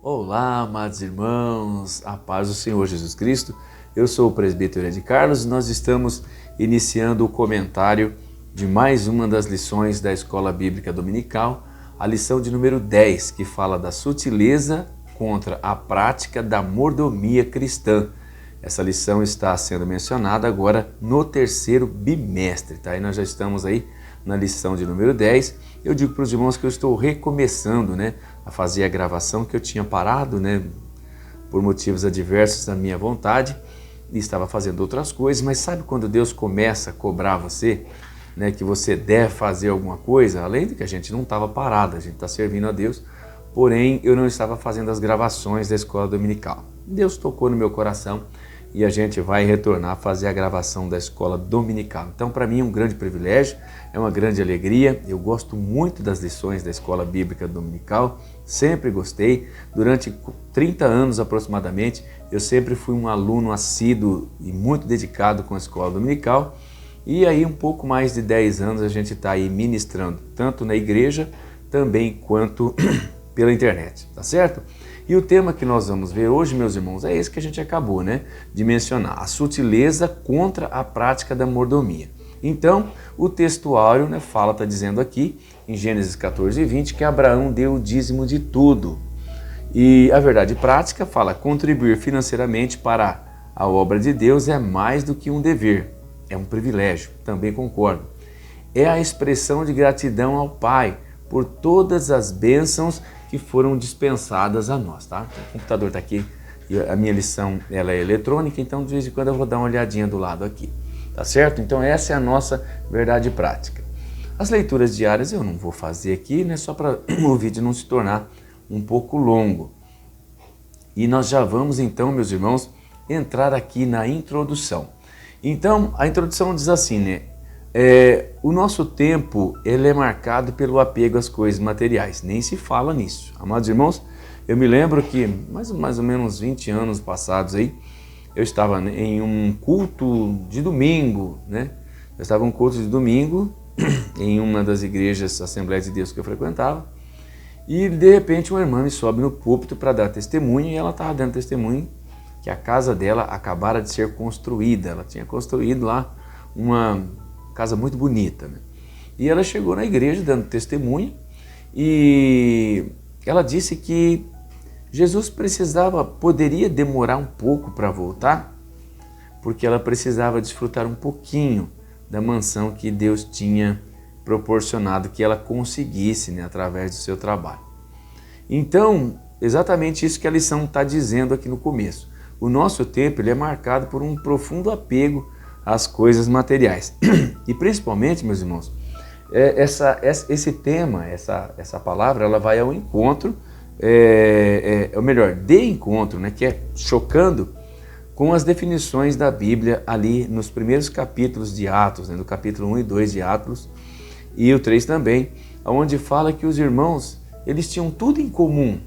Olá, amados irmãos, a paz do Senhor Jesus Cristo. Eu sou o presbítero Ed Carlos e nós estamos iniciando o comentário de mais uma das lições da Escola Bíblica Dominical, a lição de número 10, que fala da sutileza contra a prática da mordomia cristã. Essa lição está sendo mencionada agora no terceiro bimestre, tá? E nós já estamos aí na lição de número 10. Eu digo para os irmãos que eu estou recomeçando, a fazer a gravação, que eu tinha parado, por motivos adversos da minha vontade, e estava fazendo outras coisas. Mas sabe quando Deus começa a cobrar você, que você deve fazer alguma coisa? Além de que a gente não estava parado, a gente está servindo a Deus, porém eu não estava fazendo as gravações da escola dominical. Deus tocou no meu coração e a gente vai retornar a fazer a gravação da escola dominical. Então, para mim é um grande privilégio, é uma grande alegria. Eu gosto muito das lições da escola bíblica dominical, sempre gostei. Durante 30 anos aproximadamente, eu sempre fui um aluno assíduo e muito dedicado com a escola dominical. E aí, um pouco mais de 10 anos, a gente está aí ministrando, tanto na igreja, também quanto pela internet, tá certo? E o tema que nós vamos ver hoje, meus irmãos, é esse que a gente acabou, de mencionar, a sutileza contra a prática da mordomia. Então, o textuário, está dizendo aqui, em Gênesis 14:20, que Abraão deu o dízimo de tudo. E a verdade prática fala, contribuir financeiramente para a obra de Deus é mais do que um dever, é um privilégio, também concordo. É a expressão de gratidão ao Pai por todas as bênçãos que foram dispensadas a nós, tá? O computador está aqui e a minha lição ela é eletrônica, então de vez em quando eu vou dar uma olhadinha do lado aqui, tá certo? Então essa é a nossa verdade prática. As leituras diárias eu não vou fazer aqui, só para o vídeo não se tornar um pouco longo. E nós já vamos então, meus irmãos, entrar aqui na introdução. Então a introdução diz assim, o nosso tempo ele é marcado pelo apego às coisas materiais, nem se fala nisso. Amados irmãos, eu me lembro que mais ou menos 20 anos passados aí, eu estava em um culto de domingo, Eu estava em um culto de domingo em uma das igrejas Assembleias de Deus que eu frequentava, e de repente uma irmã me sobe no púlpito para dar testemunho, e ela estava dando testemunho que a casa dela acabara de ser construída. Ela tinha construído lá uma casa muito bonita, E ela chegou na igreja dando testemunho e ela disse que Jesus poderia demorar um pouco para voltar, porque ela precisava desfrutar um pouquinho da mansão que Deus tinha proporcionado que ela conseguisse, através do seu trabalho. Então, exatamente isso que a lição está dizendo aqui no começo. O nosso tempo ele é marcado por um profundo apego às coisas materiais. E principalmente, meus irmãos, esse tema, essa palavra, ela vai ao encontro, ou melhor, de encontro, que é chocando com as definições da Bíblia ali nos primeiros capítulos de Atos, no capítulo 1 e 2 de Atos, e o 3 também, onde fala que os irmãos, eles tinham tudo em comum,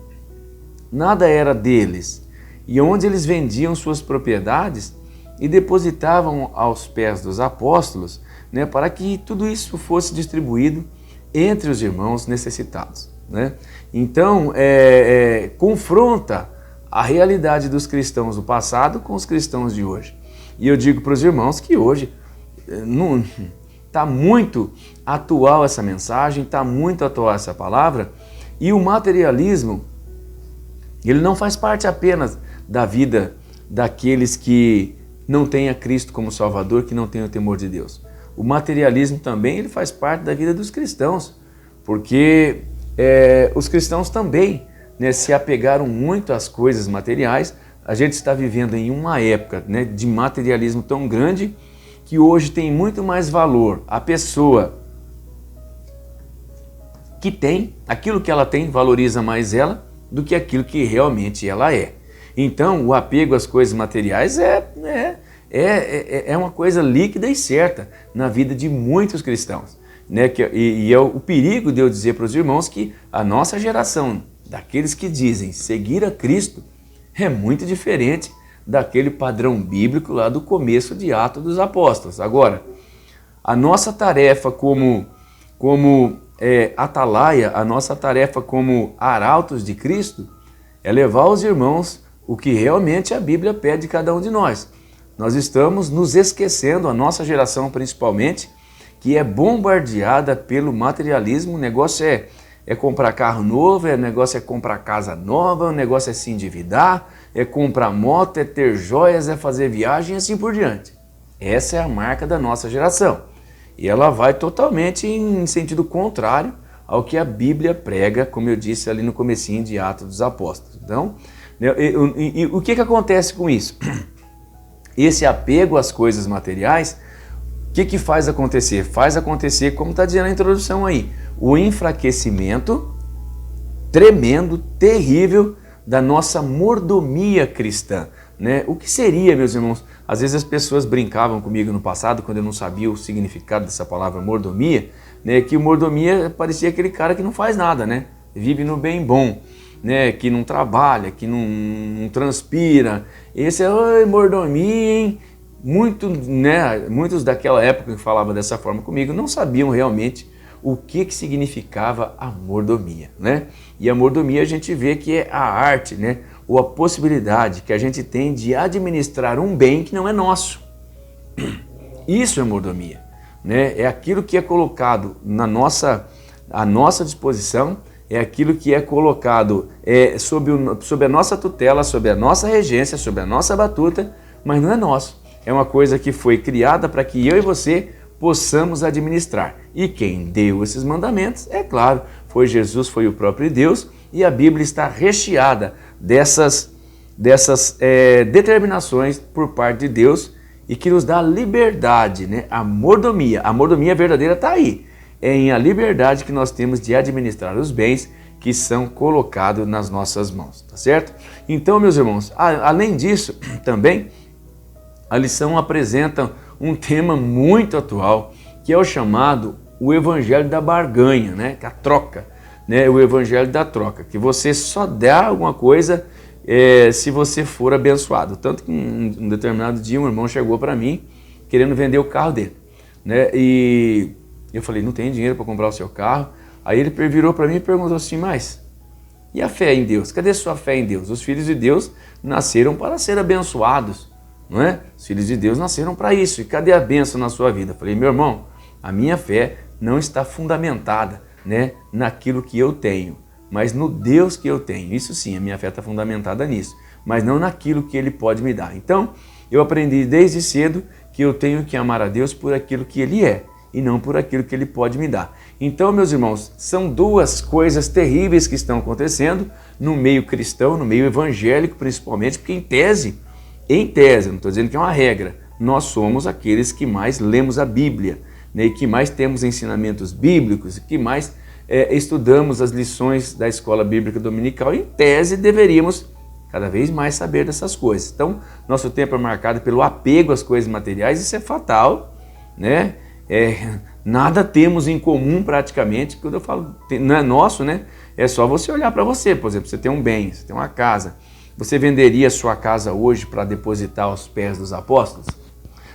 nada era deles, e onde eles vendiam suas propriedades e depositavam aos pés dos apóstolos, para que tudo isso fosse distribuído entre os irmãos necessitados. Então, confronta a realidade dos cristãos do passado com os cristãos de hoje. E eu digo para os irmãos que hoje está muito atual essa mensagem, está muito atual essa palavra, e o materialismo, ele não faz parte apenas da vida daqueles que não têm a Cristo como Salvador, que não têm o temor de Deus. O materialismo também ele faz parte da vida dos cristãos, porque os cristãos também se apegaram muito às coisas materiais. A gente está vivendo em uma época de materialismo tão grande que hoje tem muito mais valor a pessoa que tem, aquilo que ela tem valoriza mais ela do que aquilo que realmente ela é. Então, o apego às coisas materiais é uma coisa líquida e certa na vida de muitos cristãos. E é o perigo de eu dizer para os irmãos que a nossa geração, daqueles que dizem seguir a Cristo, é muito diferente daquele padrão bíblico lá do começo de Atos dos Apóstolos. Agora, a nossa tarefa como atalaia, a nossa tarefa como arautos de Cristo, é levar aos irmãos o que realmente a Bíblia pede de cada um de nós. Nós estamos nos esquecendo, a nossa geração principalmente, que é bombardeada pelo materialismo. O negócio é comprar carro novo, o negócio é comprar casa nova, o negócio é se endividar, é comprar moto, é ter joias, é fazer viagem e assim por diante. Essa é a marca da nossa geração. E ela vai totalmente em sentido contrário ao que a Bíblia prega, como eu disse ali no comecinho de Atos dos Apóstolos. Então, o que acontece com isso? Esse apego às coisas materiais, o que faz acontecer? Faz acontecer, como está dizendo na introdução aí, o enfraquecimento tremendo, terrível da nossa mordomia cristã. Né? O que seria, meus irmãos? Às vezes as pessoas brincavam comigo no passado, quando eu não sabia o significado dessa palavra mordomia, né? Que o mordomia parecia aquele cara que não faz nada, né? Vive no bem bom, né? Que não trabalha, que não transpira. Esse é mordomia, hein? Muitos daquela época que falavam dessa forma comigo não sabiam realmente o que significava a mordomia, né? E a mordomia a gente vê que é a arte, né? Ou a possibilidade que a gente tem de administrar um bem que não é nosso. Isso é mordomia, né? É aquilo que é colocado à nossa disposição, é aquilo que é colocado sob a nossa tutela, sob a nossa regência, sob a nossa batuta, mas não é nosso. É uma coisa que foi criada para que eu e você possamos administrar. E quem deu esses mandamentos, é claro, foi Jesus, foi o próprio Deus, e a Bíblia está recheada dessas determinações por parte de Deus e que nos dá liberdade, né? A mordomia verdadeira está aí. É em a liberdade que nós temos de administrar os bens que são colocados nas nossas mãos, tá certo? Então, meus irmãos, além disso, também a lição apresenta um tema muito atual, que é o chamado o evangelho da barganha, né? Que é a troca, né? O evangelho da troca, que você só dá alguma coisa se você for abençoado. Tanto que um determinado dia um irmão chegou para mim querendo vender o carro dele, né? E eu falei, não tem dinheiro para comprar o seu carro. Aí ele virou para mim e perguntou assim, mas e a fé em Deus? Cadê sua fé em Deus? Os filhos de Deus nasceram para ser abençoados, não é? Os filhos de Deus nasceram para isso. E cadê a bênção na sua vida? Eu falei, meu irmão, a minha fé não está fundamentada, né, naquilo que eu tenho, mas no Deus que eu tenho. Isso sim, a minha fé está fundamentada nisso, mas não naquilo que Ele pode me dar. Então, eu aprendi desde cedo que eu tenho que amar a Deus por aquilo que Ele é e não por aquilo que Ele pode me dar. Então, meus irmãos, são duas coisas terríveis que estão acontecendo no meio cristão, no meio evangélico principalmente, porque em tese, não estou dizendo que é uma regra, nós somos aqueles que mais lemos a Bíblia, né, e que mais temos ensinamentos bíblicos, que mais estudamos as lições da escola bíblica dominical. Em tese, deveríamos cada vez mais saber dessas coisas. Então, nosso tempo é marcado pelo apego às coisas materiais, isso é fatal, né? Nada temos em comum praticamente. Quando eu falo não é nosso, né? É só você olhar para você. Por exemplo, você tem um bem, você tem uma casa. Você venderia a sua casa hoje para depositar aos pés dos apóstolos?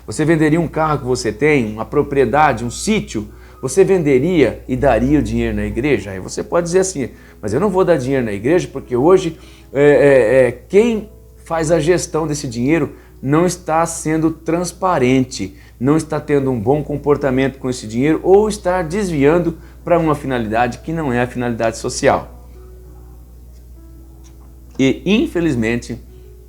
Você venderia um carro que você tem, uma propriedade, um sítio? Você venderia e daria o dinheiro na igreja? Aí você pode dizer assim, mas eu não vou dar dinheiro na igreja porque hoje quem faz a gestão desse dinheiro não está sendo transparente, não está tendo um bom comportamento com esse dinheiro ou está desviando para uma finalidade que não é a finalidade social. E, infelizmente,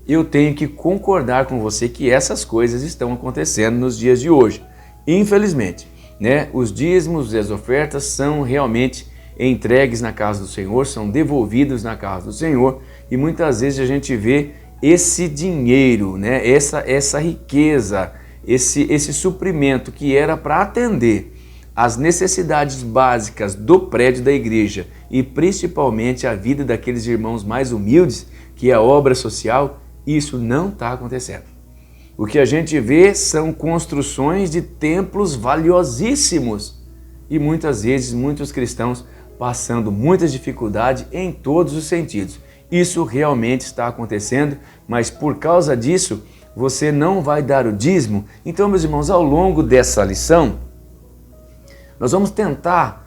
eu tenho que concordar com você que essas coisas estão acontecendo nos dias de hoje. Infelizmente, né? Os dízimos e as ofertas são realmente entregues na casa do Senhor, são devolvidos na casa do Senhor e muitas vezes a gente vê esse dinheiro, né? essa riqueza, esse suprimento que era para atender as necessidades básicas do prédio da igreja e principalmente a vida daqueles irmãos mais humildes, que é a obra social, isso não está acontecendo. O que a gente vê são construções de templos valiosíssimos e muitas vezes muitos cristãos passando muitas dificuldades em todos os sentidos. Isso realmente está acontecendo, mas por causa disso você não vai dar o dízimo. Então, meus irmãos, ao longo dessa lição, nós vamos tentar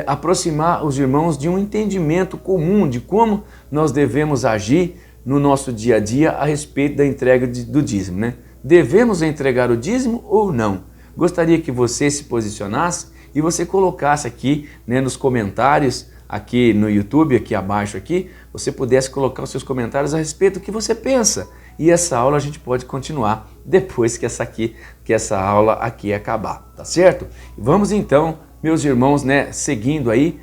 aproximar os irmãos de um entendimento comum de como nós devemos agir no nosso dia a dia a respeito da entrega do dízimo, né? Devemos entregar o dízimo ou não? Gostaria que você se posicionasse e você colocasse aqui, né, nos comentários, aqui no YouTube, aqui abaixo aqui, você pudesse colocar os seus comentários a respeito do que você pensa. E essa aula a gente pode continuar depois que essa aula aqui acabar, tá certo? Vamos então, meus irmãos, né, seguindo aí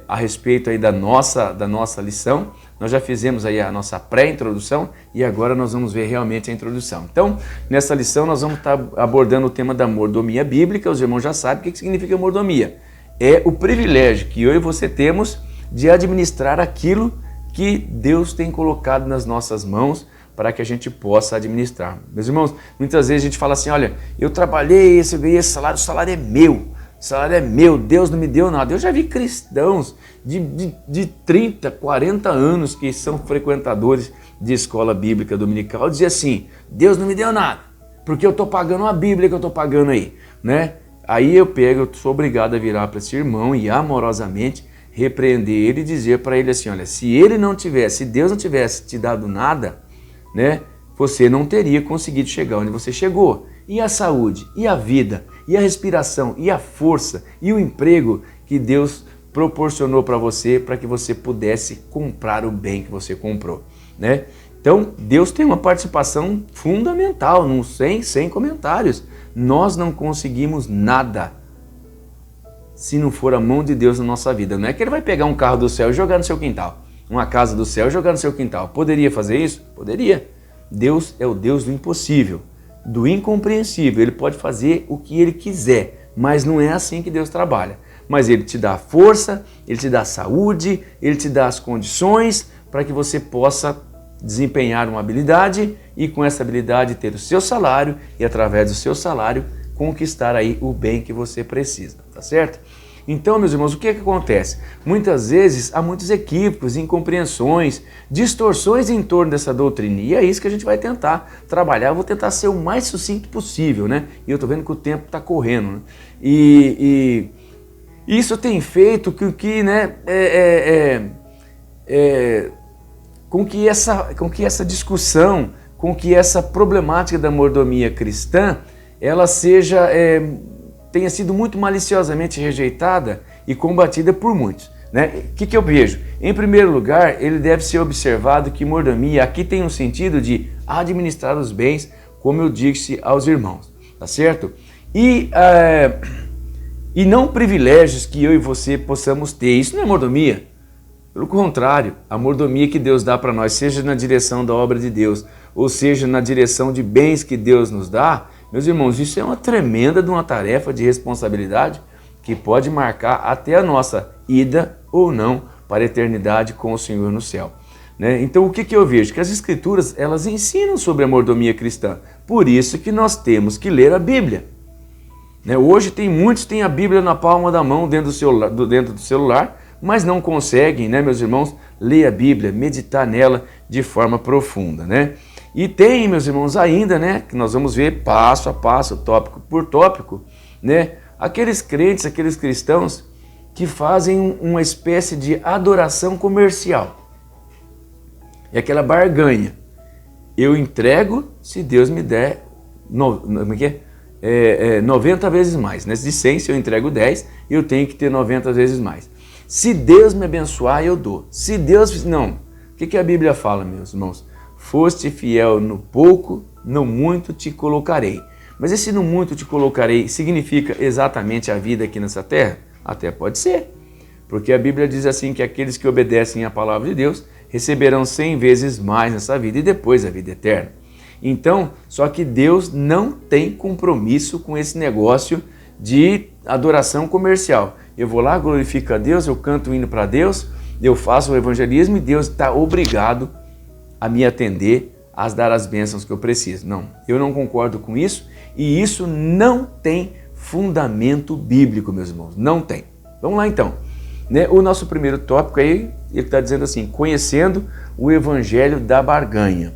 a respeito aí da nossa lição. Nós já fizemos aí a nossa pré-introdução e agora nós vamos ver realmente a introdução. Então, nessa lição nós vamos estar abordando o tema da mordomia bíblica. Os irmãos já sabem o que significa mordomia. É o privilégio que eu e você temos de administrar aquilo que Deus tem colocado nas nossas mãos para que a gente possa administrar. Meus irmãos, muitas vezes a gente fala assim, olha, eu trabalhei, eu ganhei esse salário, o salário é meu. O salário é meu, Deus não me deu nada. Eu já vi cristãos de 30, 40 anos que são frequentadores de escola bíblica dominical dizer assim, Deus não me deu nada, porque eu estou pagando a Bíblia que eu estou pagando aí, né? Aí eu sou obrigado a virar para esse irmão e amorosamente repreender ele e dizer para ele assim, olha, se Deus não tivesse te dado nada, né, você não teria conseguido chegar onde você chegou. E a saúde, e a vida, e a respiração, e a força, e o emprego que Deus proporcionou para você, para que você pudesse comprar o bem que você comprou, né? Então, Deus tem uma participação fundamental, sem comentários. Nós não conseguimos nada se não for a mão de Deus na nossa vida. Não é que Ele vai pegar um carro do céu e jogar no seu quintal, uma casa do céu e jogar no seu quintal. Poderia fazer isso? Poderia. Deus é o Deus do impossível, do incompreensível. Ele pode fazer o que Ele quiser, mas não é assim que Deus trabalha. Mas Ele te dá a força, Ele te dá a saúde, Ele te dá as condições para que você possa desempenhar uma habilidade e com essa habilidade ter o seu salário e através do seu salário conquistar aí o bem que você precisa, tá certo? Então, meus irmãos, o que acontece? Muitas vezes há muitos equívocos, incompreensões, distorções em torno dessa doutrina e é isso que a gente vai tentar trabalhar. Eu vou tentar ser o mais sucinto possível, né? E eu tô vendo que o tempo está correndo, né? E isso tem feito com que, né, com que essa discussão, com que essa problemática da mordomia cristã, ela tenha sido muito maliciosamente rejeitada e combatida por muitos, né? O que eu vejo? Em primeiro lugar, ele deve ser observado que mordomia aqui tem um sentido de administrar os bens, como eu disse aos irmãos, tá certo? E não privilégios que eu e você possamos ter. Isso não é mordomia. Pelo contrário, a mordomia que Deus dá para nós, seja na direção da obra de Deus, ou seja na direção de bens que Deus nos dá, meus irmãos, isso é uma tremenda de uma tarefa de responsabilidade que pode marcar até a nossa ida ou não para a eternidade com o Senhor no céu, né? Então o que eu vejo? Que as Escrituras, elas ensinam sobre a mordomia cristã. Por isso que nós temos que ler a Bíblia, né? Hoje muitos têm a Bíblia na palma da mão dentro do celular, mas não conseguem, né, meus irmãos, ler a Bíblia, meditar nela de forma profunda, né? E tem, meus irmãos, ainda, né, que nós vamos ver passo a passo, tópico por tópico, né, aqueles crentes, aqueles cristãos que fazem uma espécie de adoração comercial. É aquela barganha. Eu entrego se Deus me der 90 vezes mais, né? De 100, se eu entrego 10, eu tenho que ter 90 vezes mais. Se Deus me abençoar, eu dou. Se Deus... Não. O que a Bíblia fala, meus irmãos? Foste fiel no pouco, no muito te colocarei. Mas esse no muito te colocarei significa exatamente a vida aqui nessa terra? Até pode ser. Porque a Bíblia diz assim que aqueles que obedecem à palavra de Deus receberão 100 vezes mais nessa vida e depois a vida eterna. Então, só que Deus não tem compromisso com esse negócio de adoração comercial. Eu vou lá, glorifico a Deus, eu canto o hino para Deus, eu faço o evangelismo e Deus está obrigado a me atender, a dar as bênçãos que eu preciso. Não, eu não concordo com isso e isso não tem fundamento bíblico, meus irmãos, não tem. Vamos lá então, né? O nosso primeiro tópico aí, ele está dizendo assim, conhecendo o evangelho da barganha.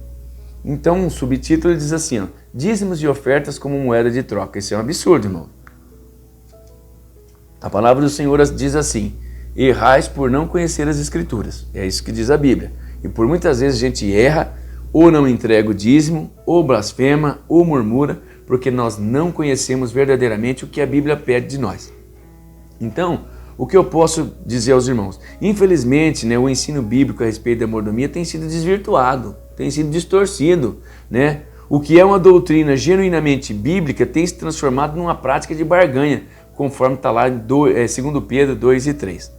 Então, um subtítulo diz assim, ó, dízimos e ofertas como moeda de troca. Isso é um absurdo, irmão. A palavra do Senhor diz assim, errais por não conhecer as Escrituras. É isso que diz a Bíblia. E por muitas vezes a gente erra, ou não entrega o dízimo, ou blasfema, ou murmura, porque nós não conhecemos verdadeiramente o que a Bíblia pede de nós. Então, o que eu posso dizer aos irmãos? Infelizmente, né, o ensino bíblico a respeito da mordomia tem sido desvirtuado, tem sido distorcido, né? O que é uma doutrina genuinamente bíblica tem se transformado numa prática de barganha, conforme está lá em 2 Pedro 2 e 3.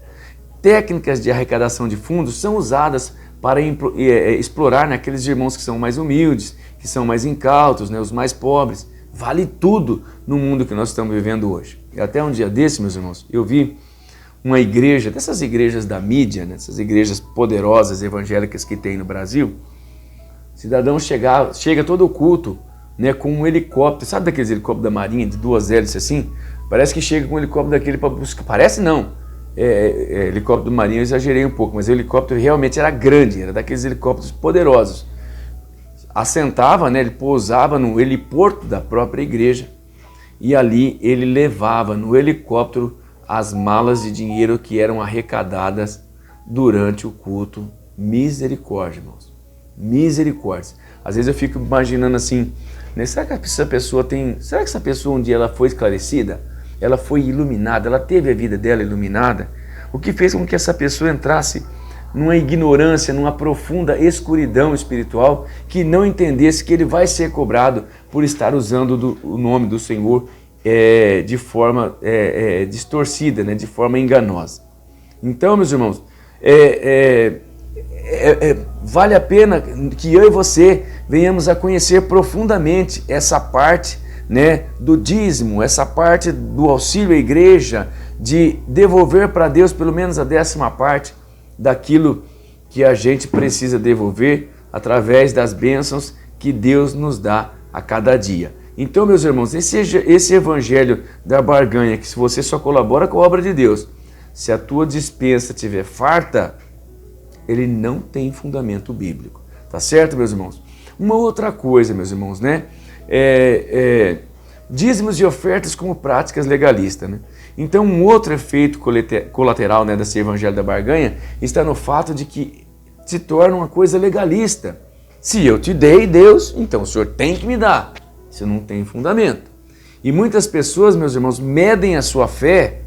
Técnicas de arrecadação de fundos são usadas para explorar naqueles irmãos que são mais humildes, que são mais incautos, né, os mais pobres. Vale tudo no mundo que nós estamos vivendo hoje. E até um dia desse, meus irmãos, eu vi uma igreja, dessas igrejas da mídia, né, essas igrejas poderosas evangélicas que tem no Brasil. Cidadão chega todo o culto, né, com um helicóptero, sabe daqueles helicópteros da Marinha, de 2 hélices assim? Parece que chega com um helicóptero daquele para buscar, parece não, helicóptero do Marinha eu exagerei um pouco, mas o helicóptero realmente era grande, era daqueles helicópteros poderosos. Assentava, né, ele pousava no heliporto da própria igreja e ali ele levava no helicóptero as malas de dinheiro que eram arrecadadas durante o culto. Misericórdia, irmãos. Misericórdia. Às vezes eu fico imaginando assim, né, será que essa pessoa um dia ela foi esclarecida? Ela foi iluminada? Ela teve a vida dela iluminada? O que fez com que essa pessoa entrasse numa ignorância, numa profunda escuridão espiritual, que não entendesse que ele vai ser cobrado por estar usando o nome do Senhor de forma distorcida, né, de forma enganosa. Então, meus irmãos, vale a pena que eu e você venhamos a conhecer profundamente essa parte, né, do dízimo, essa parte do auxílio à igreja, de devolver para Deus pelo menos a 10ª parte daquilo que a gente precisa devolver através das bênçãos que Deus nos dá a cada dia. Então, meus irmãos, esse evangelho da barganha, que se você só colabora com a obra de Deus, se a tua despensa estiver farta, ele não tem fundamento bíblico. Tá certo, meus irmãos? Uma outra coisa, meus irmãos, né? Dízimos e ofertas como práticas legalistas, né? Então, um outro efeito colateral, né, desse evangelho da barganha está no fato de que se torna uma coisa legalista. Se eu te dei, Deus, então o Senhor tem que me dar. Isso não tem fundamento. E muitas pessoas, meus irmãos, medem a sua fé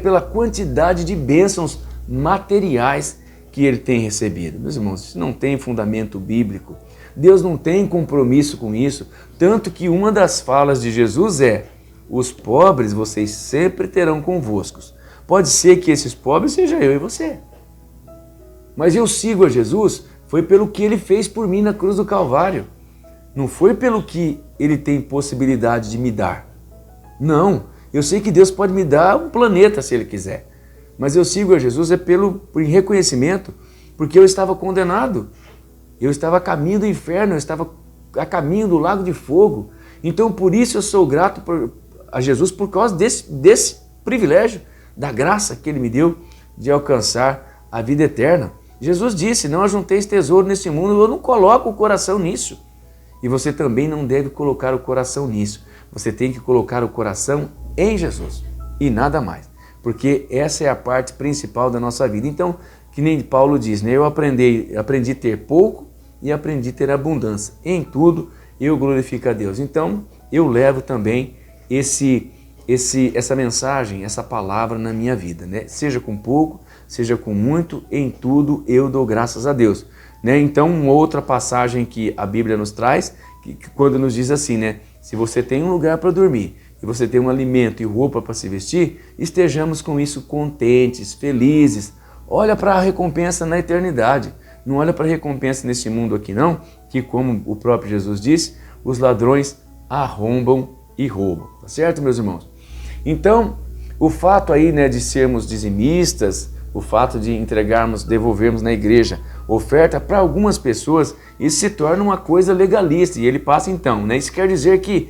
pela quantidade de bênçãos materiais que ele tem recebido. Meus irmãos, isso não tem fundamento bíblico. Deus não tem compromisso com isso. Tanto que uma das falas de Jesus é: os pobres vocês sempre terão convosco. Pode ser que esses pobres seja eu e você. Mas eu sigo a Jesus foi pelo que ele fez por mim na cruz do Calvário. Não foi pelo que ele tem possibilidade de me dar. Não, eu sei que Deus pode me dar um planeta se ele quiser. Mas eu sigo a Jesus por reconhecimento, porque eu estava condenado. Eu estava a caminho do inferno, eu estava a caminho do lago de fogo. Então por isso eu sou grato a Jesus por causa desse privilégio, da graça que ele me deu de alcançar a vida eterna. Jesus disse: não ajunteis tesouro nesse mundo, eu não coloco o coração nisso. E você também não deve colocar o coração nisso. Você tem que colocar o coração em Jesus e nada mais. Porque essa é a parte principal da nossa vida. Então, que nem Paulo diz, né? Eu aprendi a ter pouco e aprendi a ter abundância. Em tudo eu glorifico a Deus. Então, eu levo também essa mensagem, essa palavra na minha vida, né? Seja com pouco, seja com muito, em tudo eu dou graças a Deus. Né? Então, uma outra passagem que a Bíblia nos traz, que quando nos diz assim, né? Se você tem um lugar para dormir, e você tem um alimento e roupa para se vestir, estejamos com isso contentes, felizes. Olha para a recompensa na eternidade. Não olha para a recompensa nesse mundo aqui não, que como o próprio Jesus disse, os ladrões arrombam e roubam. Tá certo, meus irmãos? Então, o fato aí, né, de sermos dizimistas, o fato de devolvermos na igreja oferta, para algumas pessoas, isso se torna uma coisa legalista. E ele passa então, né? Isso quer dizer que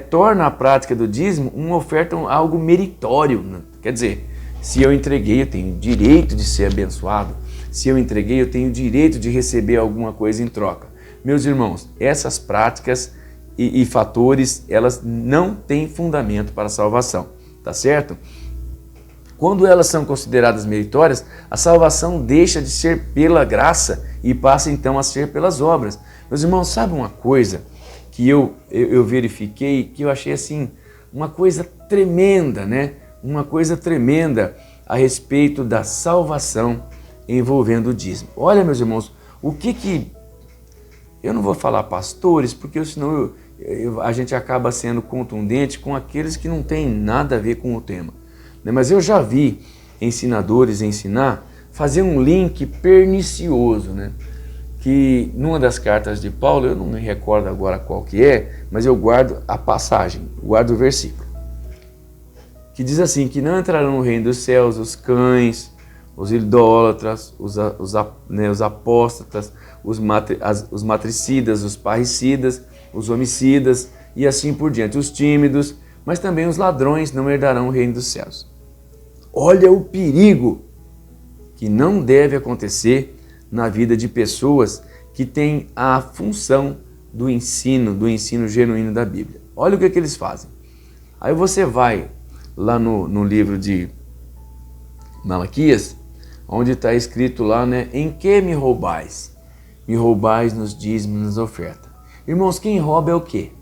torna a prática do dízimo uma oferta, algo meritório. Né? Quer dizer, se eu entreguei, eu tenho direito de ser abençoado. Se eu entreguei, eu tenho direito de receber alguma coisa em troca. Meus irmãos, essas práticas e fatores, elas não têm fundamento para a salvação, tá certo? Quando elas são consideradas meritórias, a salvação deixa de ser pela graça e passa então a ser pelas obras. Meus irmãos, sabe uma coisa que eu verifiquei, que eu achei assim, uma coisa tremenda, né? Uma coisa tremenda a respeito da salvação envolvendo o dízimo. Olha, meus irmãos, o que eu não vou falar pastores, porque senão a gente acaba sendo contundente com aqueles que não têm nada a ver com o tema. Mas eu já vi ensinadores ensinar, fazer um link pernicioso, né? Que numa das cartas de Paulo, eu não me recordo agora qual que é, mas eu guardo a passagem, guardo o versículo, que diz assim, que não entrarão no reino dos céus os cães, os idólatras, os apóstatas, os matricidas, os parricidas, os homicidas e assim por diante, os tímidos, mas também os ladrões não herdarão o reino dos céus. Olha o perigo que não deve acontecer na vida de pessoas que têm a função do ensino genuíno da Bíblia. Olha o que eles fazem. Aí você vai lá no livro de Malaquias, onde está escrito lá, né? Em que me roubais? Me roubais nos dízimos, nas ofertas. Irmãos, quem rouba é o quê?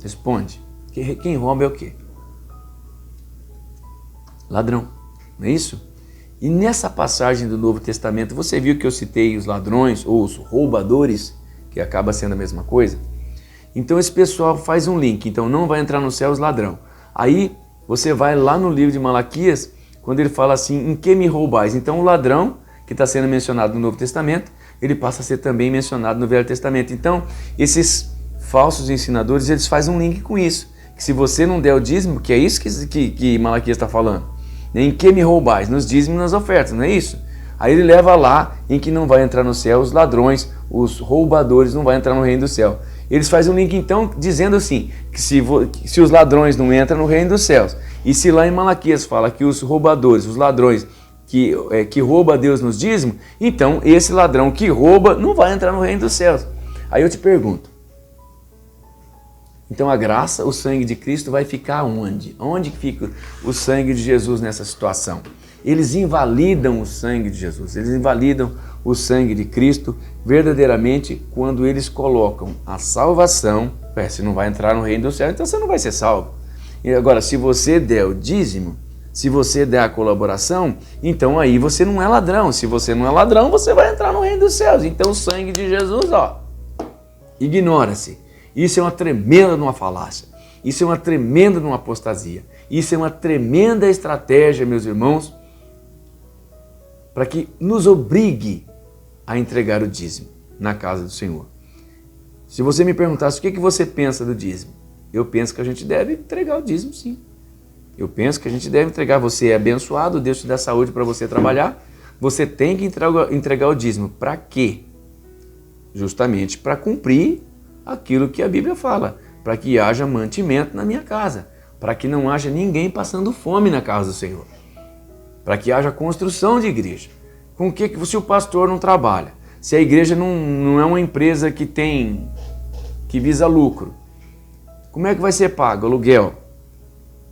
Responde. Quem rouba é o quê? Ladrão, não é isso? E nessa passagem do Novo Testamento, você viu que eu citei os ladrões ou os roubadores, que acaba sendo a mesma coisa? Então esse pessoal faz um link, então não vai entrar no céu os ladrão. Aí você vai lá no livro de Malaquias, quando ele fala assim, em que me roubais? Então o ladrão, que está sendo mencionado no Novo Testamento, ele passa a ser também mencionado no Velho Testamento. Então esses falsos ensinadores, eles fazem um link com isso, que se você não der o dízimo, que é isso que Malaquias está falando, em que me roubais? Nos dízimos e nas ofertas, não é isso? Aí ele leva lá em que não vai entrar no céu os ladrões, os roubadores, não vai entrar no reino do céu. Eles fazem um link então dizendo assim, que se os ladrões não entram no reino dos céus, e se lá em Malaquias fala que os roubadores, os ladrões que rouba a Deus nos dízimos, então esse ladrão que rouba não vai entrar no reino dos céus. Aí eu te pergunto, então a graça, o sangue de Cristo vai ficar onde? Onde fica o sangue de Jesus nessa situação? Eles invalidam o sangue de Jesus, eles invalidam o sangue de Cristo verdadeiramente quando eles colocam a salvação. Se não vai entrar no reino do céu, então você não vai ser salvo. E agora, se você der o dízimo, se você der a colaboração, então aí você não é ladrão. Se você não é ladrão, você vai entrar no reino dos céus. Então o sangue de Jesus, ignora-se. Isso é uma tremenda numa falácia. Isso é uma tremenda numa apostasia. Isso é uma tremenda estratégia, meus irmãos, para que nos obrigue a entregar o dízimo na casa do Senhor. Se você me perguntasse o que você pensa do dízimo, eu penso que a gente deve entregar o dízimo, sim. Eu penso que a gente deve entregar. Você é abençoado, Deus te dá saúde para você trabalhar, você tem que entregar o dízimo. Para quê? Justamente para cumprir aquilo que a Bíblia fala, para que haja mantimento na minha casa, para que não haja ninguém passando fome na casa do Senhor, para que haja construção de igreja. Com o que se o pastor não trabalha? Se a igreja não é uma empresa que visa lucro, como é que vai ser pago aluguel?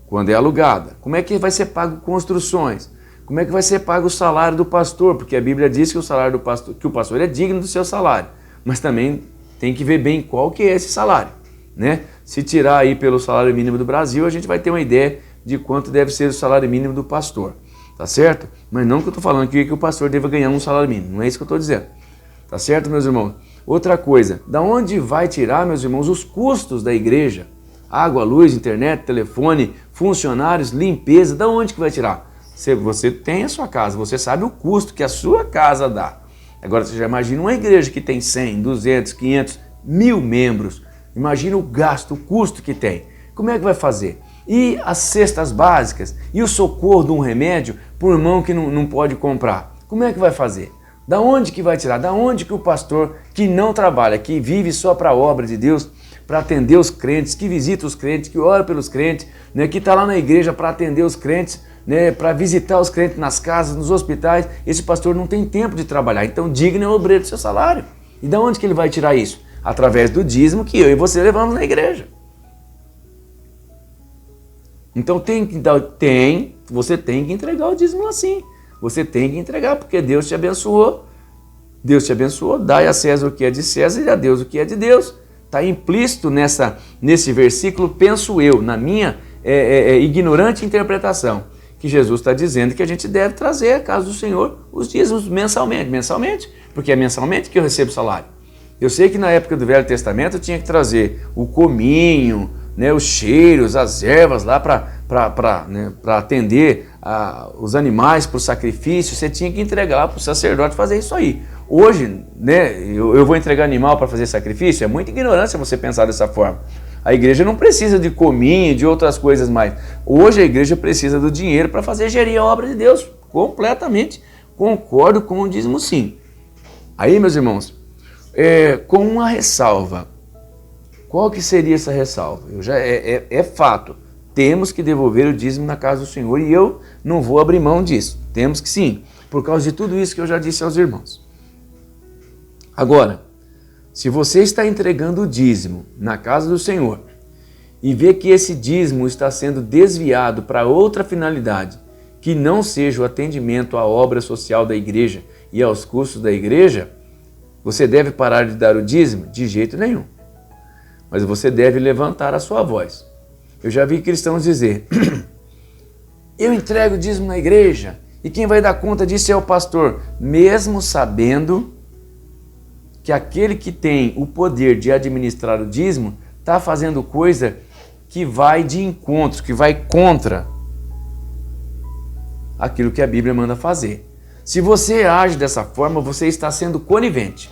Quando é alugada. Como é que vai ser pago construções? Como é que vai ser pago o salário do pastor? Porque a Bíblia diz que o salário do pastor, que o pastor é digno do seu salário, mas também tem que ver bem qual que é esse salário, né? Se tirar aí pelo salário mínimo do Brasil, a gente vai ter uma ideia de quanto deve ser o salário mínimo do pastor, tá certo? Mas não que eu estou falando que o pastor deva ganhar um salário mínimo, não é isso que eu estou dizendo, tá certo, meus irmãos? Outra coisa, da onde vai tirar, meus irmãos, os custos da igreja? Água, luz, internet, telefone, funcionários, limpeza, da onde que vai tirar? Você tem a sua casa, você sabe o custo que a sua casa dá. Agora você já imagina uma igreja que tem 100, 200, 500, 1000 membros. Imagina o gasto, o custo que tem. Como é que vai fazer? E as cestas básicas? E o socorro de um remédio para um irmão que não pode comprar? Como é que vai fazer? Da onde que vai tirar? Da onde que o pastor que não trabalha, que vive só para a obra de Deus, para atender os crentes, que visita os crentes, que ora pelos crentes, né, que está lá na igreja para atender os crentes, né, para visitar os crentes nas casas, nos hospitais, esse pastor não tem tempo de trabalhar, então digno é o obreiro do seu salário. E da onde que ele vai tirar isso? Através do dízimo que eu e você levamos na igreja. Então você tem que entregar o dízimo assim. Você tem que entregar porque Deus te abençoou. Deus te abençoou, dai a César o que é de César e a Deus o que é de Deus. Está implícito nesse versículo, penso eu, na minha ignorante interpretação, que Jesus está dizendo que a gente deve trazer à casa do Senhor os dízimos mensalmente, porque é mensalmente que eu recebo salário. Eu sei que na época do Velho Testamento eu tinha que trazer o cominho, né, os cheiros, as ervas lá para atender os animais para o sacrifício, você tinha que entregar lá para o sacerdote fazer isso aí. Hoje, né, eu vou entregar animal para fazer sacrifício? É muita ignorância você pensar dessa forma. A igreja não precisa de cominho, de outras coisas mais. Hoje a igreja precisa do dinheiro para fazer gerir a obra de Deus. Completamente concordo com o dízimo sim. Aí, meus irmãos, com uma ressalva. Qual que seria essa ressalva? É fato. Temos que devolver o dízimo na casa do Senhor e eu não vou abrir mão disso. Temos que sim, por causa de tudo isso que eu já disse aos irmãos. Agora, se você está entregando o dízimo na casa do Senhor e vê que esse dízimo está sendo desviado para outra finalidade, que não seja o atendimento à obra social da igreja e aos custos da igreja, você deve parar de dar o dízimo? De jeito nenhum. Mas você deve levantar a sua voz. Eu já vi cristãos dizer, eu entrego o dízimo na igreja e quem vai dar conta disso é o pastor, mesmo sabendo que aquele que tem o poder de administrar o dízimo está fazendo coisa que vai de encontro, que vai contra aquilo que a Bíblia manda fazer. Se você age dessa forma, você está sendo conivente.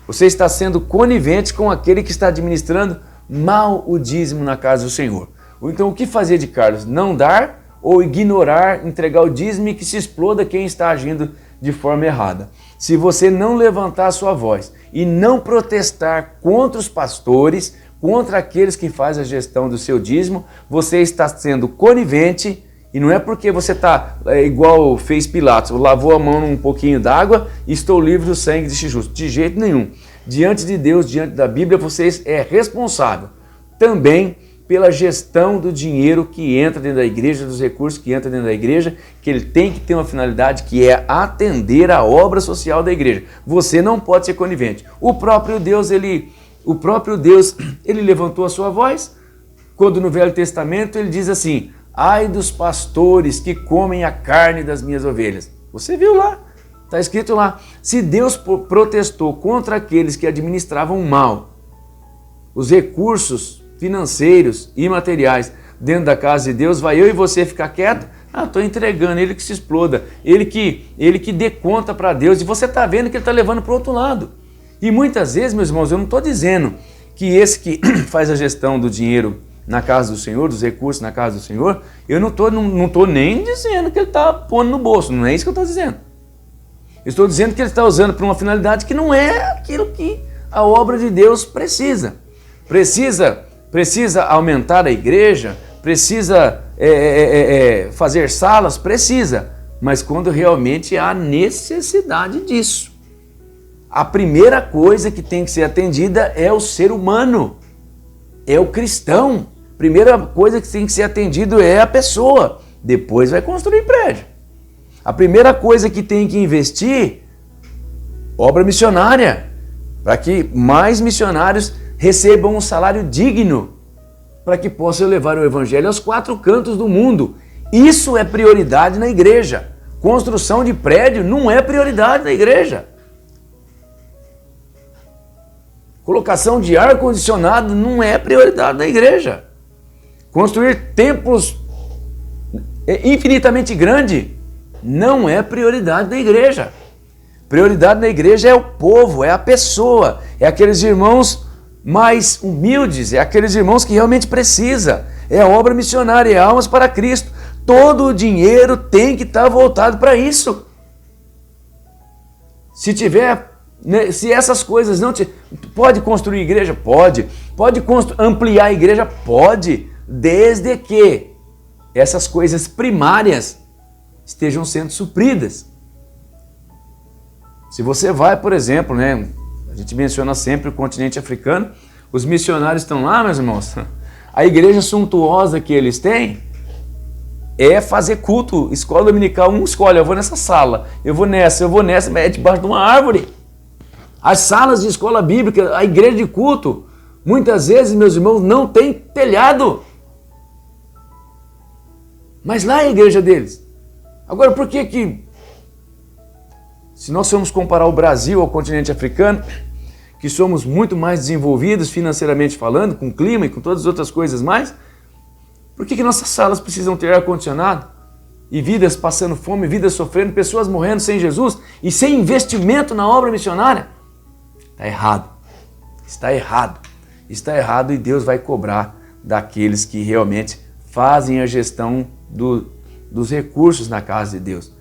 Você está sendo conivente com aquele que está administrando mal o dízimo na casa do Senhor. Então o que fazer de Carlos? Não dar ou ignorar, entregar o dízimo e que se exploda quem está agindo de forma errada. Se você não levantar a sua voz e não protestar contra os pastores, contra aqueles que fazem a gestão do seu dízimo, você está sendo conivente e não é porque você está igual fez Pilatos, lavou a mão num pouquinho d'água e estou livre do sangue deste justo. De jeito nenhum. Diante de Deus, diante da Bíblia, você é responsável também pela gestão do dinheiro que entra dentro da igreja, dos recursos que entram dentro da igreja, que ele tem que ter uma finalidade que é atender a obra social da igreja. Você não pode ser conivente. O próprio Deus, ele levantou a sua voz, quando no Velho Testamento ele diz assim, ai dos pastores que comem a carne das minhas ovelhas. Você viu lá, está escrito lá, se Deus protestou contra aqueles que administravam mal os recursos financeiros e materiais dentro da casa de Deus, vai eu e você ficar quieto? Ah, estou entregando, ele que se exploda, ele que dê conta para Deus, e você está vendo que ele está levando para o outro lado. E muitas vezes, meus irmãos, eu não estou dizendo que esse que faz a gestão do dinheiro na casa do Senhor, dos recursos na casa do Senhor, eu não estou nem dizendo que ele está pondo no bolso, não é isso que eu estou dizendo. Eu estou dizendo que ele está usando para uma finalidade que não é aquilo que a obra de Deus precisa. Precisa aumentar a igreja, precisa fazer salas, precisa, mas quando realmente há necessidade disso. A primeira coisa que tem que ser atendida é o ser humano, é o cristão. A primeira coisa que tem que ser atendido é a pessoa, depois vai construir prédio. A primeira coisa que tem que investir, obra missionária, para que mais missionários recebam um salário digno, para que possam levar o evangelho aos 4 cantos do mundo. Isso é prioridade na igreja. Construção de prédio não é prioridade na igreja. Colocação de ar-condicionado não é prioridade na igreja. Construir templos infinitamente grandes não é prioridade da igreja. Prioridade na igreja é o povo, é a pessoa, é aqueles irmãos mais humildes, é aqueles irmãos que realmente precisa, é a obra missionária, é almas para Cristo. Todo o dinheiro tem que estar voltado para isso. Se essas coisas não pode construir igreja? Pode ampliar a igreja? Pode, desde que essas coisas primárias estejam sendo supridas. Se você vai, por exemplo, a gente menciona sempre o continente africano, os missionários estão lá, meus irmãos, a igreja suntuosa que eles têm, é fazer culto, escola dominical, um escolhe, eu vou nessa sala, eu vou nessa, mas é debaixo de uma árvore. As salas de escola bíblica, a igreja de culto, muitas vezes, meus irmãos, não tem telhado. Mas lá é a igreja deles. Agora, por que se nós formos comparar o Brasil ao continente africano, que somos muito mais desenvolvidos financeiramente falando, com clima e com todas as outras coisas mais, por que nossas salas precisam ter ar-condicionado? E vidas passando fome, vidas sofrendo, pessoas morrendo sem Jesus e sem investimento na obra missionária? Está errado. Está errado. Está errado e Deus vai cobrar daqueles que realmente fazem a gestão dos recursos na casa de Deus.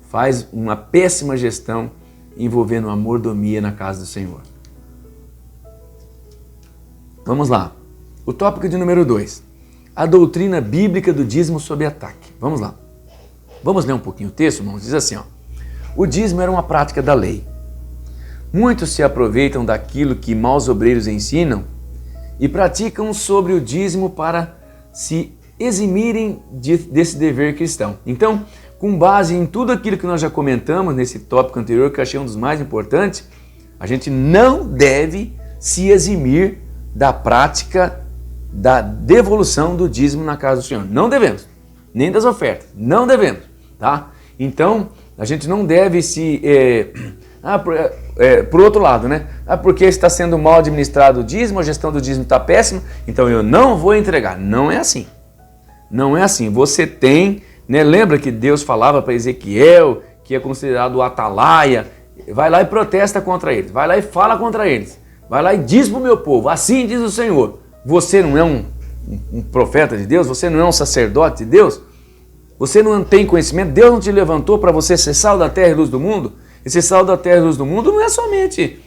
Faz uma péssima gestão envolvendo uma mordomia na casa do Senhor. Vamos lá. O tópico de número 2. A doutrina bíblica do dízimo sob ataque. Vamos lá. Vamos ler um pouquinho o texto, irmãos? Diz assim, ó. O dízimo era uma prática da lei. Muitos se aproveitam daquilo que maus obreiros ensinam e praticam sobre o dízimo para se eximirem desse dever cristão. Então, com base em tudo aquilo que nós já comentamos nesse tópico anterior, que eu achei um dos mais importantes, a gente não deve se eximir da prática da devolução do dízimo na casa do Senhor. Não devemos, nem das ofertas, não devemos, tá? Então, a gente não deve se... por outro lado, né? Porque está sendo mal administrado o dízimo, a gestão do dízimo está péssima, então eu não vou entregar. Não é assim. Não é assim. Você tem, né? Lembra que Deus falava para Ezequiel, que é considerado o atalaia, vai lá e protesta contra eles, vai lá e fala contra eles, vai lá e diz para o meu povo, assim diz o Senhor. Você não é um profeta de Deus? Você não é um sacerdote de Deus? Você não tem conhecimento? Deus não te levantou para você ser sal da terra e luz do mundo? Esse sal da terra e luz do mundo não é somente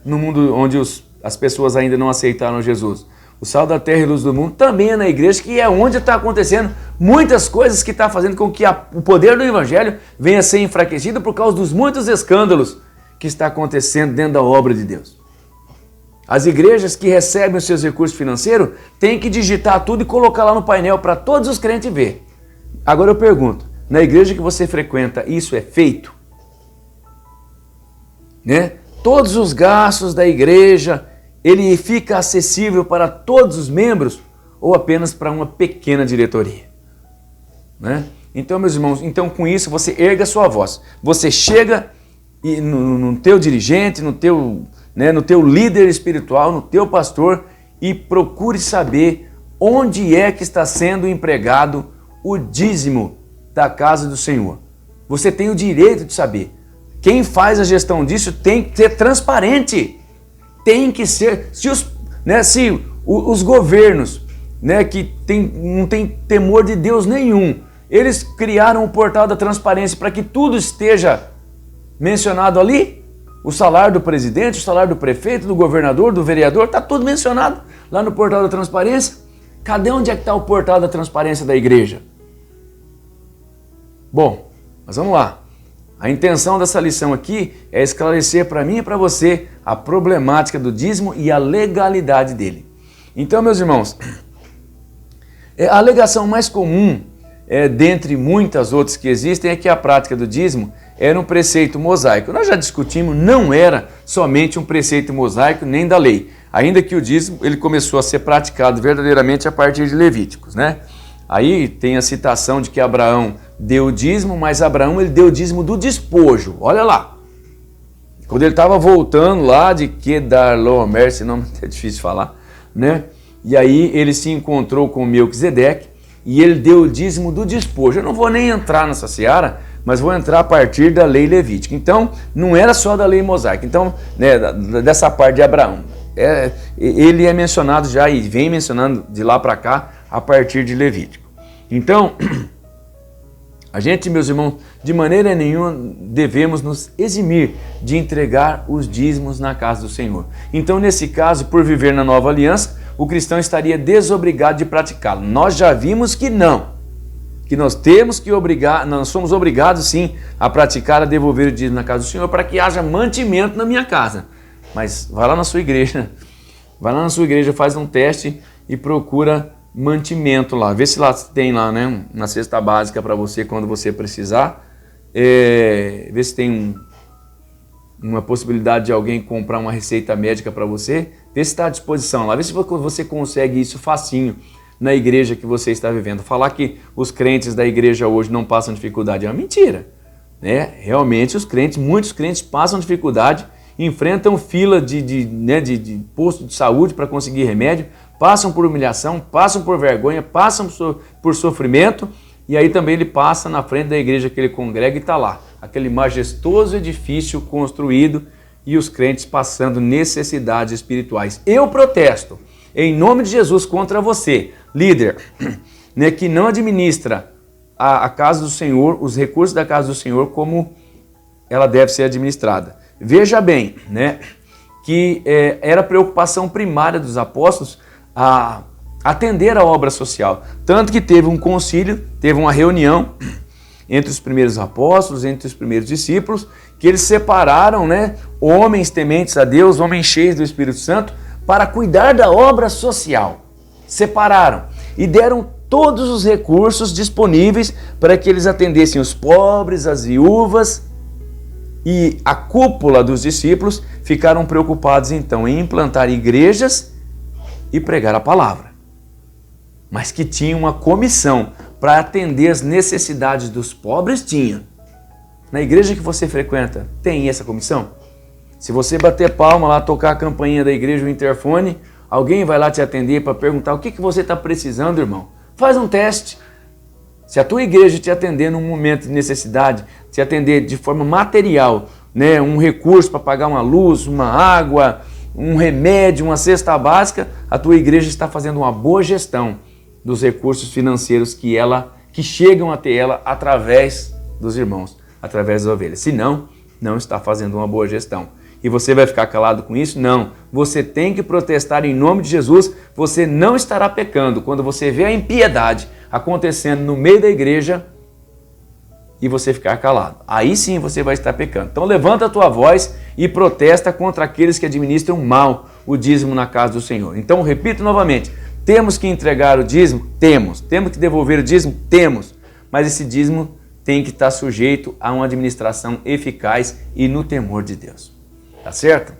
no mundo onde as pessoas ainda não aceitaram Jesus. O sal da terra e luz do mundo também é na igreja, que é onde está acontecendo muitas coisas que está fazendo com que o poder do evangelho venha a ser enfraquecido por causa dos muitos escândalos que está acontecendo dentro da obra de Deus. As igrejas que recebem os seus recursos financeiros têm que digitar tudo e colocar lá no painel para todos os crentes ver. Agora eu pergunto, na igreja que você frequenta, isso é feito? Né? Todos os gastos da igreja, ele fica acessível para todos os membros ou apenas para uma pequena diretoria? Né? Então, meus irmãos, com isso você erga a sua voz. Você chega no teu dirigente, no teu líder espiritual, no teu pastor e procure saber onde é que está sendo empregado o dízimo da casa do Senhor. Você tem o direito de saber. Quem faz a gestão disso tem que ser transparente. Tem que ser. Se os governos, né, que não tem temor de Deus nenhum, eles criaram o portal da transparência para que tudo esteja mencionado ali, o salário do presidente, o salário do prefeito, do governador, do vereador, está tudo mencionado lá no portal da transparência. Cadê onde é que está o portal da transparência da igreja? Bom, mas vamos lá. A intenção dessa lição aqui é esclarecer para mim e para você a problemática do dízimo e a legalidade dele. Então, meus irmãos, a alegação mais comum, dentre muitas outras que existem, é que a prática do dízimo era um preceito mosaico. Nós já discutimos, não era somente um preceito mosaico nem da lei. Ainda que o dízimo ele começou a ser praticado verdadeiramente a partir de Levíticos, né? Aí tem a citação de que Abraão deu o dízimo, mas Abraão ele deu o dízimo do despojo. Olha lá. Quando ele estava voltando lá de Quedarlaomer, esse nome é difícil de falar, né? E aí ele se encontrou com Melquisedeque e ele deu o dízimo do despojo. Eu não vou nem entrar nessa seara, mas vou entrar a partir da lei levítica. Então, não era só da lei mosaica. Então, né, dessa parte de Abraão. Ele é mencionado já e vem mencionando de lá para cá a partir de Levítico. Então, a gente, meus irmãos, de maneira nenhuma devemos nos eximir de entregar os dízimos na casa do Senhor. Então, nesse caso, por viver na nova aliança, o cristão estaria desobrigado de praticá-lo. Nós já vimos que não. Que nós somos obrigados sim a praticar, a devolver o dízimo na casa do Senhor para que haja mantimento na minha casa. Mas vai lá na sua igreja, faz um teste e procura mantimento lá. Vê se lá tem lá, né, na cesta básica para você quando você precisar. Vê se tem uma possibilidade de alguém comprar uma receita médica para você. Vê se está à disposição lá. Vê se você consegue isso facinho na igreja que você está vivendo. Falar que os crentes da igreja hoje não passam dificuldade é uma mentira, né? Realmente muitos crentes passam dificuldade, enfrentam fila de posto de saúde para conseguir remédio, passam por humilhação, passam por vergonha, passam por sofrimento, e aí também ele passa na frente da igreja que ele congrega e está lá, aquele majestoso edifício construído e os crentes passando necessidades espirituais. Eu protesto em nome de Jesus contra você, líder, né, que não administra a casa do Senhor, os recursos da casa do Senhor como ela deve ser administrada. Veja bem, né, que era preocupação primária dos apóstolos a atender a obra social. Tanto que teve um concílio, teve uma reunião entre os primeiros apóstolos, entre os primeiros discípulos, que eles separaram, né, homens tementes a Deus, homens cheios do Espírito Santo, para cuidar da obra social. Separaram e deram todos os recursos disponíveis para que eles atendessem os pobres, as viúvas, e a cúpula dos discípulos ficaram preocupados então em implantar igrejas e pregar a palavra. Mas que tinha uma comissão para atender as necessidades dos pobres, tinha. Na igreja que você frequenta, tem essa comissão? Se você bater palma lá, tocar a campainha da igreja, o interfone, alguém vai lá te atender para perguntar o que você está precisando, irmão. Faz um teste. Se a tua igreja te atender num momento de necessidade, te atender de forma material, né, um recurso para pagar uma luz, uma água, um remédio, uma cesta básica, a tua igreja está fazendo uma boa gestão dos recursos financeiros que chegam até ela através dos irmãos, através das ovelhas. Se não, não está fazendo uma boa gestão. E você vai ficar calado com isso? Não. Você tem que protestar em nome de Jesus. Você não estará pecando quando você vê a impiedade acontecendo no meio da igreja e você ficar calado. Aí sim você vai estar pecando. Então levanta a tua voz e protesta contra aqueles que administram mal o dízimo na casa do Senhor. Então repito novamente, temos que entregar o dízimo? Temos. Temos que devolver o dízimo? Temos. Mas esse dízimo tem que estar sujeito a uma administração eficaz e no temor de Deus. Tá certo?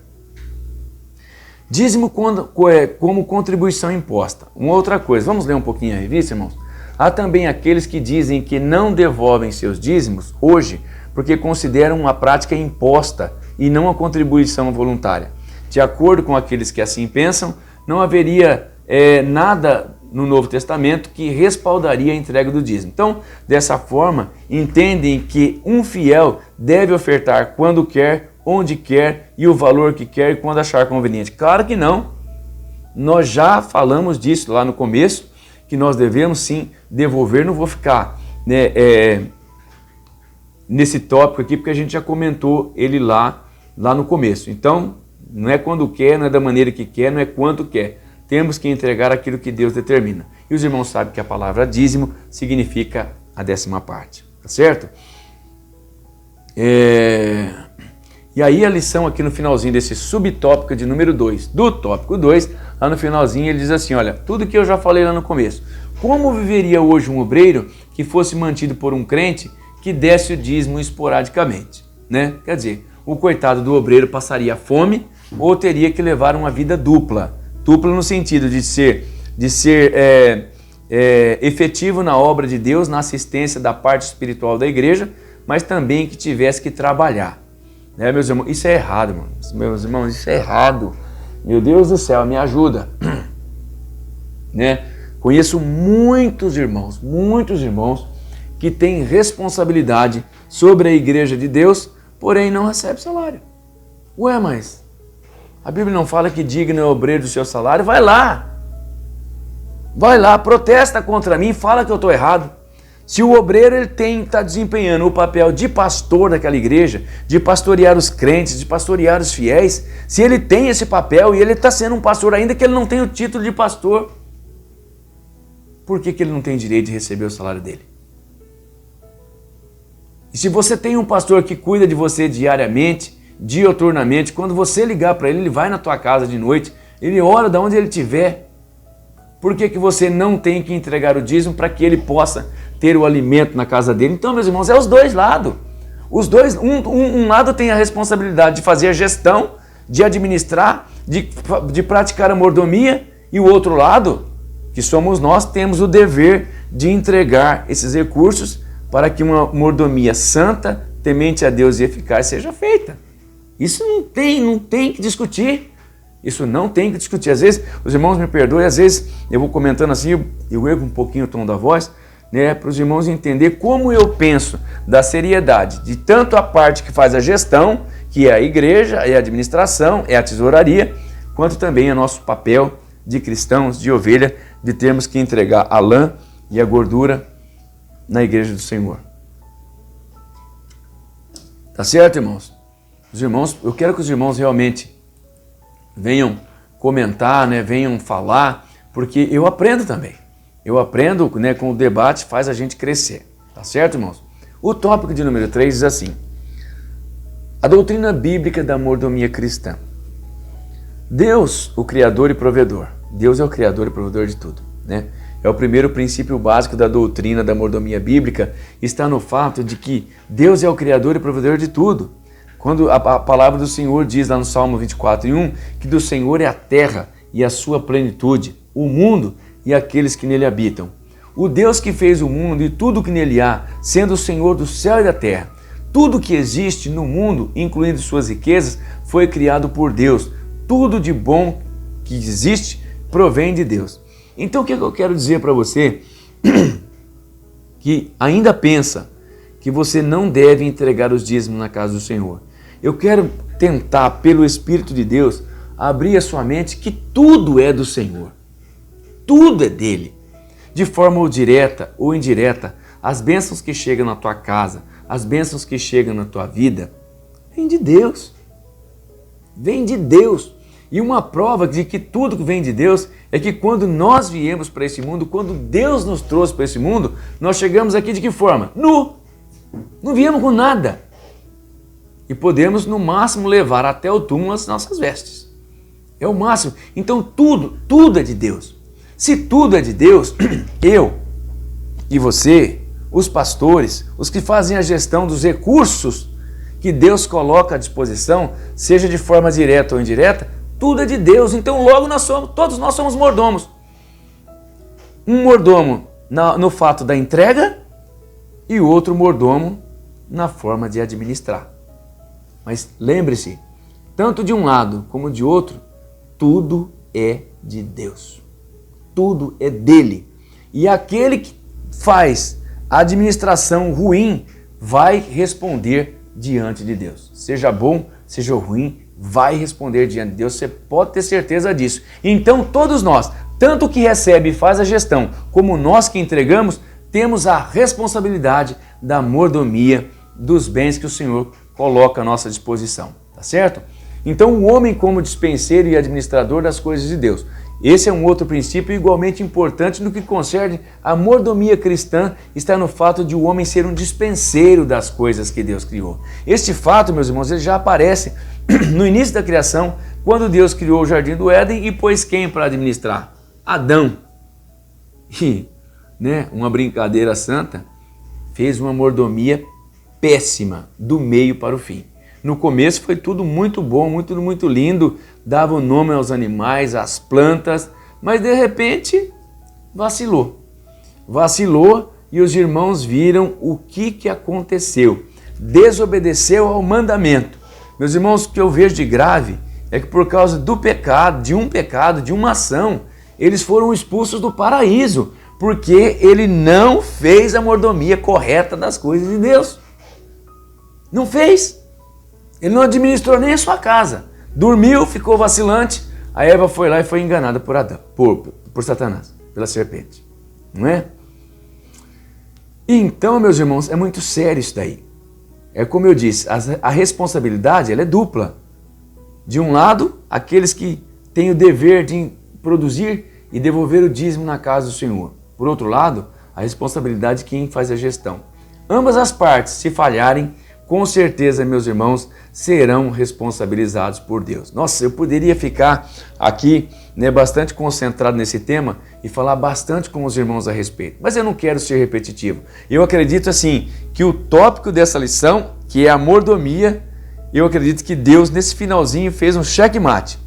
Dízimo como contribuição imposta. Uma outra coisa, vamos ler um pouquinho a revista, irmãos? Há também aqueles que dizem que não devolvem seus dízimos hoje porque consideram uma prática imposta e não uma contribuição voluntária. De acordo com aqueles que assim pensam, não haveria nada no Novo Testamento que respaldaria a entrega do dízimo. Então, dessa forma, entendem que um fiel deve ofertar quando quer, onde quer e o valor que quer e quando achar conveniente. Claro que não. Nós já falamos disso lá no começo, que nós devemos sim devolver. Não vou ficar nesse tópico aqui, porque a gente já comentou ele lá no começo. Então, não é quando quer, não é da maneira que quer, não é quanto quer. Temos que entregar aquilo que Deus determina. E os irmãos sabem que a palavra dízimo significa a 10ª parte. Tá certo? E aí a lição aqui no finalzinho desse subtópico de número 2, do tópico 2, lá no finalzinho ele diz assim, olha, tudo que eu já falei lá no começo. Como viveria hoje um obreiro que fosse mantido por um crente que desse o dízimo esporadicamente, né? Quer dizer, o coitado do obreiro passaria fome ou teria que levar uma vida dupla. Dupla no sentido de ser efetivo na obra de Deus, na assistência da parte espiritual da igreja, mas também que tivesse que trabalhar. Né, meus irmãos? Isso é errado, irmãos. Meus irmãos, isso é errado. Meu Deus do céu, me ajuda. Né? Conheço muitos irmãos que têm responsabilidade sobre a igreja de Deus, porém não recebem salário. Ué, mas a Bíblia não fala que digno é o obreiro do seu salário? Vai lá, protesta contra mim, fala que eu estou errado. Se o obreiro está desempenhando o papel de pastor daquela igreja, de pastorear os crentes, de pastorear os fiéis, se ele tem esse papel e ele está sendo um pastor ainda que ele não tem o título de pastor, por que ele não tem direito de receber o salário dele? E se você tem um pastor que cuida de você diariamente, dioturnamente, quando você ligar para ele, ele vai na tua casa de noite, ele ora de onde ele estiver. Por que você não tem que entregar o dízimo para que ele possa ter o alimento na casa dele? Então, meus irmãos, é os dois lados. Os dois, um lado tem a responsabilidade de fazer a gestão, de administrar, de praticar a mordomia, e o outro lado, que somos nós, temos o dever de entregar esses recursos para que uma mordomia santa, temente a Deus e eficaz seja feita. Isso não tem que discutir. Isso não tem que discutir. Às vezes, os irmãos me perdoem, às vezes eu vou comentando assim, eu erro um pouquinho o tom da voz, né, para os irmãos entender como eu penso da seriedade de tanto a parte que faz a gestão, que é a igreja, é a administração, é a tesouraria, quanto também é nosso papel de cristãos, de ovelha, de termos que entregar a lã e a gordura na igreja do Senhor. Tá certo, irmãos? Os irmãos, eu quero que os irmãos realmente venham comentar, né, venham falar, porque eu aprendo também. Eu aprendo, né, com o debate, faz a gente crescer. Tá certo, irmãos? O tópico de número 3 diz assim: a doutrina bíblica da mordomia cristã. Deus, o Criador e Provedor. Deus é o Criador e Provedor de tudo, né? É o primeiro princípio básico da doutrina da mordomia bíblica, está no fato de que Deus é o Criador e Provedor de tudo. Quando a palavra do Senhor diz lá no Salmo 24:1, que do Senhor é a terra e a sua plenitude, o mundo e aqueles que nele habitam. O Deus que fez o mundo e tudo que nele há, sendo o Senhor do céu e da terra. Tudo que existe no mundo, incluindo suas riquezas, foi criado por Deus. Tudo de bom que existe provém de Deus. Então o que eu quero dizer para você que ainda pensa que você não deve entregar os dízimos na casa do Senhor? Eu quero tentar, pelo Espírito de Deus, abrir a sua mente que tudo é do Senhor. Tudo é dele. De forma ou direta ou indireta, as bênçãos que chegam na tua casa, as bênçãos que chegam na tua vida, vem de Deus. Vem de Deus. E uma prova de que tudo que vem de Deus é que quando nós viemos para esse mundo, quando Deus nos trouxe para esse mundo, nós chegamos aqui de que forma? Nu! Não viemos com nada. E podemos, no máximo, levar até o túmulo as nossas vestes. É o máximo. Então tudo é de Deus. Se tudo é de Deus, eu e você, os pastores, os que fazem a gestão dos recursos que Deus coloca à disposição, seja de forma direta ou indireta, tudo é de Deus. Então logo todos nós somos mordomos. Um mordomo no fato da entrega e o outro mordomo na forma de administrar. Mas lembre-se, tanto de um lado como de outro, tudo é de Deus. Tudo é dele. E aquele que faz a administração ruim vai responder diante de Deus. Seja bom, seja ruim, vai responder diante de Deus. Você pode ter certeza disso. Então todos nós, tanto que recebe e faz a gestão, como nós que entregamos, temos a responsabilidade da mordomia dos bens que o Senhor coloca à nossa disposição. Tá certo? Então o homem como dispenseiro e administrador das coisas de Deus. Esse é um outro princípio igualmente importante no que concerne a mordomia cristã, está no fato de o homem ser um dispenseiro das coisas que Deus criou. Este fato, meus irmãos, ele já aparece no início da criação, quando Deus criou o jardim do Éden e pôs quem para administrar? Adão. E, uma brincadeira santa, fez uma mordomia péssima, do meio para o fim. No começo foi tudo muito bom, muito lindo, dava o nome aos animais, às plantas, mas de repente vacilou. Vacilou e os irmãos viram o que aconteceu. Desobedeceu ao mandamento. Meus irmãos, o que eu vejo de grave é que por causa do pecado, de uma ação, eles foram expulsos do paraíso, porque ele não fez a mordomia correta das coisas de Deus. Não fez. Ele não administrou nem a sua casa. Dormiu, ficou vacilante. A Eva foi lá e foi enganada por Adão, por Satanás, pela serpente. Não é? Então, meus irmãos, é muito sério isso daí. É como eu disse, a responsabilidade ela é dupla. De um lado, aqueles que têm o dever de produzir e devolver o dízimo na casa do Senhor. Por outro lado, a responsabilidade de quem faz a gestão. Ambas as partes, se falharem, com certeza, meus irmãos, serão responsabilizados por Deus. Nossa, eu poderia ficar aqui, bastante concentrado nesse tema e falar bastante com os irmãos a respeito, mas eu não quero ser repetitivo. Eu acredito assim que o tópico dessa lição, que é a mordomia, eu acredito que Deus nesse finalzinho fez um checkmate.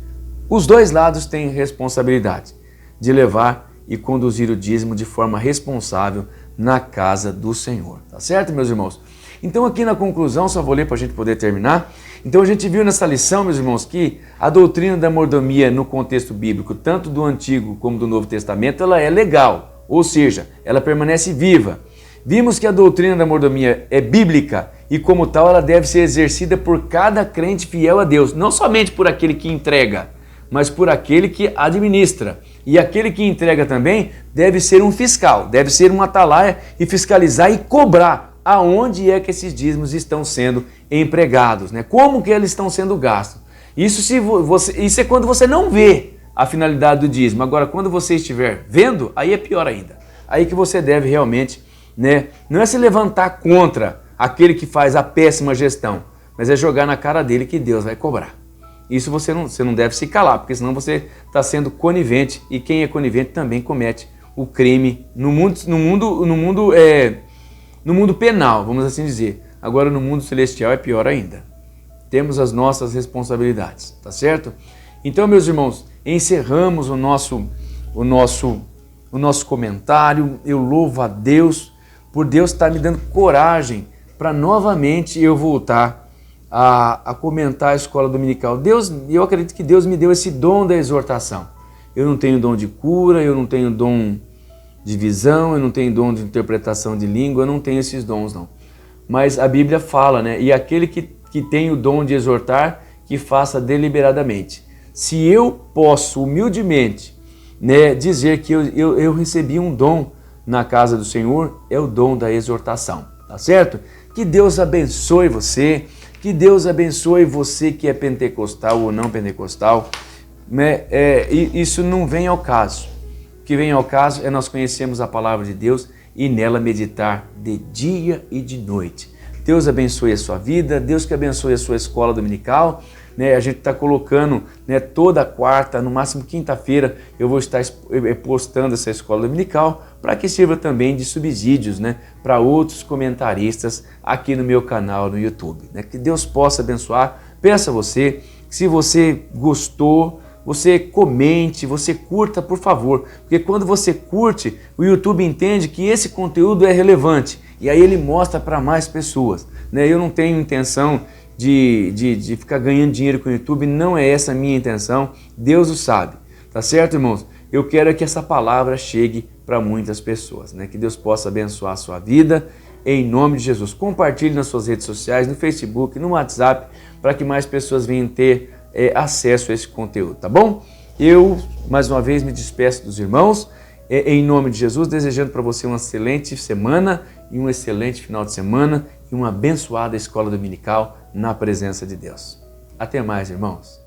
Os dois lados têm responsabilidade de levar e conduzir o dízimo de forma responsável na casa do Senhor. Tá certo, meus irmãos? Então aqui na conclusão, só vou ler para a gente poder terminar. Então a gente viu nessa lição, meus irmãos, que a doutrina da mordomia no contexto bíblico, tanto do Antigo como do Novo Testamento, ela é legal, ou seja, ela permanece viva. Vimos que a doutrina da mordomia é bíblica e como tal ela deve ser exercida por cada crente fiel a Deus, não somente por aquele que entrega, mas por aquele que administra. E aquele que entrega também deve ser um fiscal, deve ser um atalaia e fiscalizar e cobrar aonde é que esses dízimos estão sendo empregados, Como que eles estão sendo gastos. Isso é quando você não vê a finalidade do dízimo. Agora, quando você estiver vendo, aí é pior ainda. Aí que você deve realmente, não é se levantar contra aquele que faz a péssima gestão, mas é jogar na cara dele que Deus vai cobrar. Isso você não deve se calar, porque senão você está sendo conivente, e quem é conivente também comete o crime no mundo penal, vamos assim dizer. Agora no mundo celestial é pior ainda. Temos as nossas responsabilidades, tá certo? Então, meus irmãos, encerramos o nosso comentário. Eu louvo a Deus por Deus estar me dando coragem para novamente eu voltar a comentar a escola dominical. Eu acredito que Deus me deu esse dom da exortação. Eu não tenho dom de cura, eu não tenho dom de visão, eu não tenho dom de interpretação de língua, eu não tenho esses dons não. Mas a Bíblia fala, e aquele que tem o dom de exortar, que faça deliberadamente. Se eu posso humildemente dizer que eu recebi um dom na casa do Senhor, é o dom da exortação, tá certo? Que Deus abençoe você, que Deus abençoe você que é pentecostal ou não pentecostal. Isso não vem ao caso. O que vem ao caso é nós conhecermos a palavra de Deus e nela meditar de dia e de noite. Deus abençoe a sua vida, Deus que abençoe a sua escola dominical. A gente está colocando toda quarta, no máximo quinta-feira, eu vou estar postando essa escola dominical para que sirva também de subsídios para outros comentaristas aqui no meu canal no YouTube. Que Deus possa abençoar. Peço a você, se você gostou, você comente, você curta, por favor, porque quando você curte, o YouTube entende que esse conteúdo é relevante e aí ele mostra para mais pessoas. Eu não tenho intenção de ficar ganhando dinheiro com o YouTube, não é essa a minha intenção, Deus o sabe, tá certo, irmãos? Eu quero que essa palavra chegue para muitas pessoas, que Deus possa abençoar a sua vida, em nome de Jesus. Compartilhe nas suas redes sociais, no Facebook, no WhatsApp, para que mais pessoas venham ter acesso a esse conteúdo, tá bom? Eu, mais uma vez, me despeço dos irmãos, em nome de Jesus, desejando para você uma excelente semana e um excelente final de semana e uma abençoada escola dominical na presença de Deus. Até mais, irmãos.